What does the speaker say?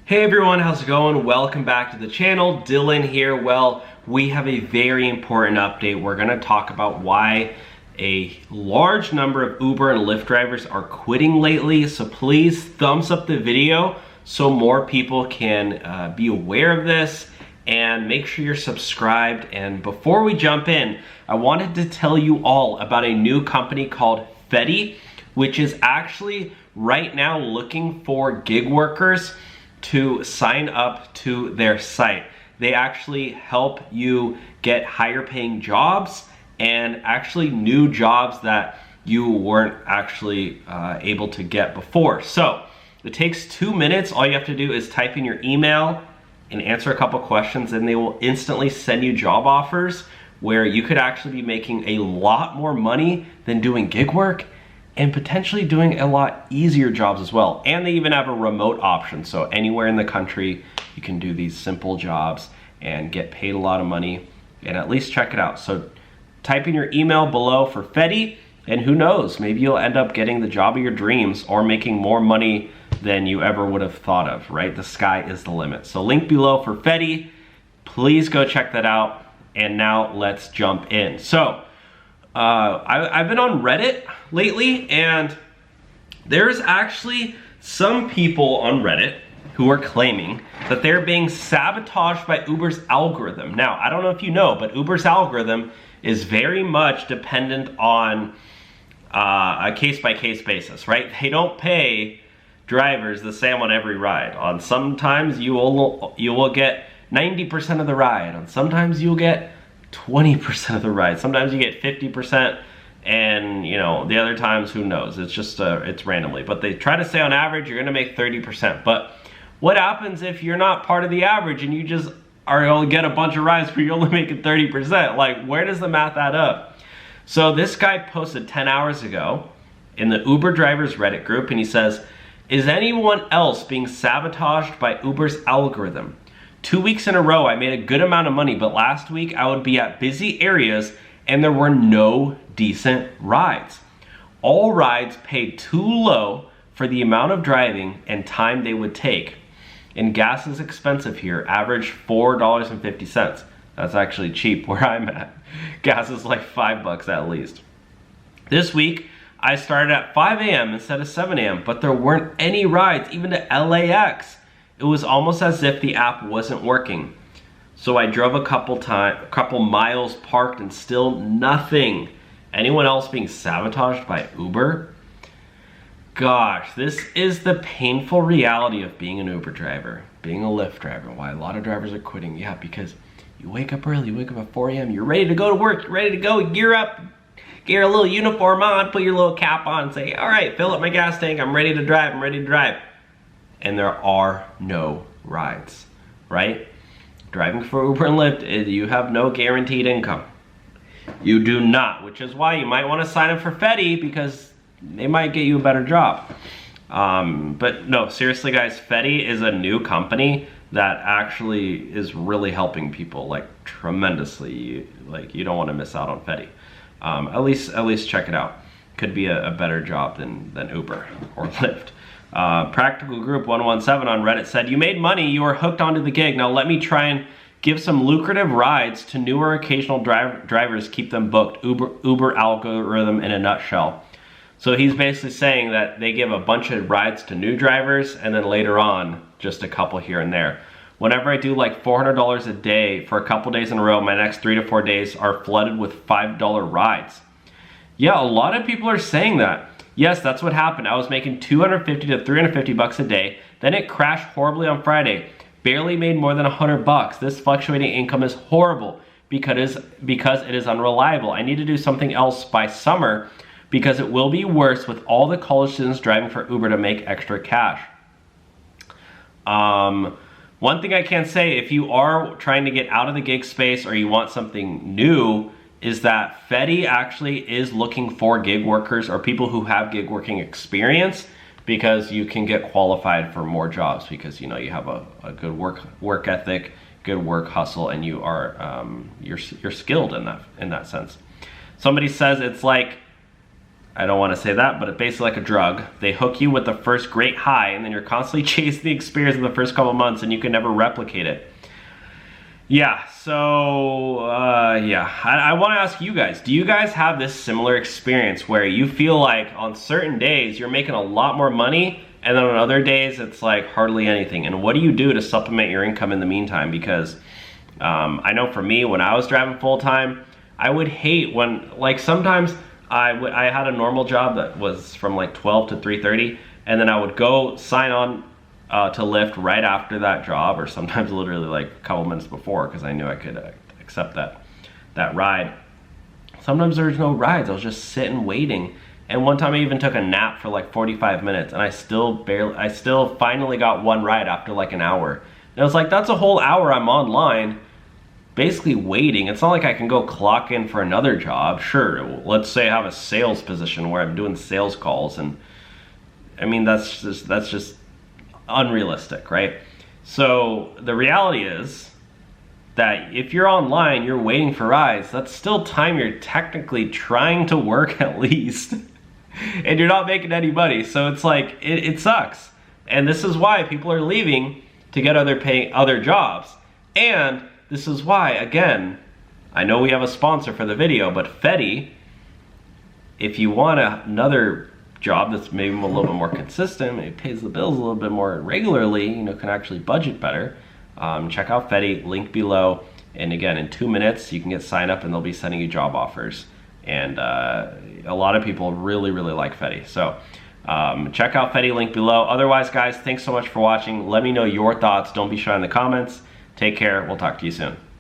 Hey everyone, how's it going? Welcome back to the channel. Dylan here. Well, we have a very important update. We're going to talk about why a large number of Uber and Lyft drivers are quitting lately. So please thumbs up the video so more people can be aware of this, and make sure you're subscribed. And before we jump in, I wanted to tell you all about a new company called Fetty, which is actually right now looking for gig workers to sign up to their site. They actually help you get higher paying jobs and actually new jobs that you weren't actually able to get before. So it takes 2 minutes. All you have to do is type in your email and answer a couple questions, and they will instantly send you job offers where you could actually be making a lot more money than doing gig work, and potentially doing a lot easier jobs as well. And they even have a remote option. So anywhere in the country, you can do these simple jobs and get paid a lot of money, and at least check it out. So type in your email below for Fetty, and who knows, maybe you'll end up getting the job of your dreams or making more money than you ever would have thought of, right? The sky is the limit. So link below for Fetty. Please go check that out. And now let's jump in. So I've been on Reddit lately, and there's actually some people on Reddit who are claiming that they're being sabotaged by Uber's algorithm. Now, I don't know if you know, but Uber's algorithm is very much dependent on a case-by-case basis, right? They don't pay drivers the same on every ride. On sometimes you will get 90% of the ride. On sometimes you'll get 20% of the ride. Sometimes you get 50%, and you know, the other times, who knows? It's just it's randomly. But they try to say on average you're gonna make 30%. But what happens if you're not part of the average and you just are able to get a bunch of rides but you're only making 30%? Like, where does the math add up? So this guy posted 10 hours ago in the Uber drivers Reddit group, and he says, "Is anyone else being sabotaged by Uber's algorithm? 2 weeks in a row, I made a good amount of money, but last week I would be at busy areas and there were no decent rides. All rides paid too low for the amount of driving and time they would take. And gas is expensive here, average $4.50. That's actually cheap where I'm at. Gas is like $5 at least. This week, I started at 5 a.m. instead of 7 a.m., but there weren't any rides, even to LAX. It was almost as if the app wasn't working. So I drove a couple miles, parked, and still nothing. Anyone else being sabotaged by Uber?" Gosh, this is the painful reality of being an Uber driver, being a Lyft driver. Why a lot of drivers are quitting. Yeah, because you wake up early, you wake up at 4 a.m., you're ready to go to work, you're ready to go, gear up, get a little uniform on, put your little cap on, and say, all right, fill up my gas tank, I'm ready to drive, I'm ready to drive. And there are no rides, right? Driving for Uber and Lyft, you have no guaranteed income. You do not, which is why you might want to sign up for Fetty, because they might get you a better job. But no, seriously guys, Fetty is a new company that actually is really helping people, like, tremendously. You don't want to miss out on Fetty. At least check it out. Could be a better job than Uber or Lyft. Practical Group 117 on Reddit said, "You made money, you are hooked onto the gig. Now let me try and give some lucrative rides to newer occasional drivers, keep them booked. Uber algorithm in a nutshell." So he's basically saying that they give a bunch of rides to new drivers, and then later on, just a couple here and there. Whenever I do like $400 a day for a couple days in a row, my next 3 to 4 days are flooded with $5 rides. Yeah, a lot of people are saying that. Yes, that's what happened. I was making $250 to $350 a day. Then it crashed horribly on Friday. Barely made more than $100. This fluctuating income is horrible because it is unreliable. I need to do something else by summer because it will be worse with all the college students driving for Uber to make extra cash. One thing I can say, if you are trying to get out of the gig space or you want something new, is that Fetty actually is looking for gig workers or people who have gig working experience, because you can get qualified for more jobs because, you know, you have a good work ethic, good work hustle, and you are you're skilled in that sense. Somebody says it's like I don't want to say that, but it's basically like a drug. They hook you with the first great high, and then you're constantly chasing the experience in the first couple months, and you can never replicate it. Yeah, so, yeah. I want to ask you guys, do you guys have this similar experience where you feel like on certain days you're making a lot more money, and then on other days it's like hardly anything? And what do you do to supplement your income in the meantime? Because I know for me, when I was driving full-time, I would hate when, like, sometimes I had a normal job that was from like 12 to 3:30, and then I would go sign on to Lyft right after that job, or sometimes literally like a couple minutes before, because I knew I could accept that ride. Sometimes there's no rides. I was just sitting waiting, and one time I even took a nap for like 45 minutes, and I still finally got one ride after like an hour. And I was like, that's a whole hour I'm online basically waiting. It's not like I can go clock in for another job. Sure, let's say I have a sales position where I'm doing sales calls, and I mean, that's just unrealistic, right? So the reality is that if you're online, you're waiting for rides, that's still time you're technically trying to work at least, and you're not making any money. So it's like, it sucks. And this is why people are leaving to get other jobs. And this is why, again, I know we have a sponsor for the video, but Fetty, if you want another job that's maybe a little bit more consistent, maybe pays the bills a little bit more regularly, you know, can actually budget better, check out Fetty, link below. And again, in 2 minutes, you can get signed up and they'll be sending you job offers. And a lot of people really, really like Fetty. So check out Fetty, link below. Otherwise, guys, thanks so much for watching. Let me know your thoughts. Don't be shy in the comments. Take care. We'll talk to you soon.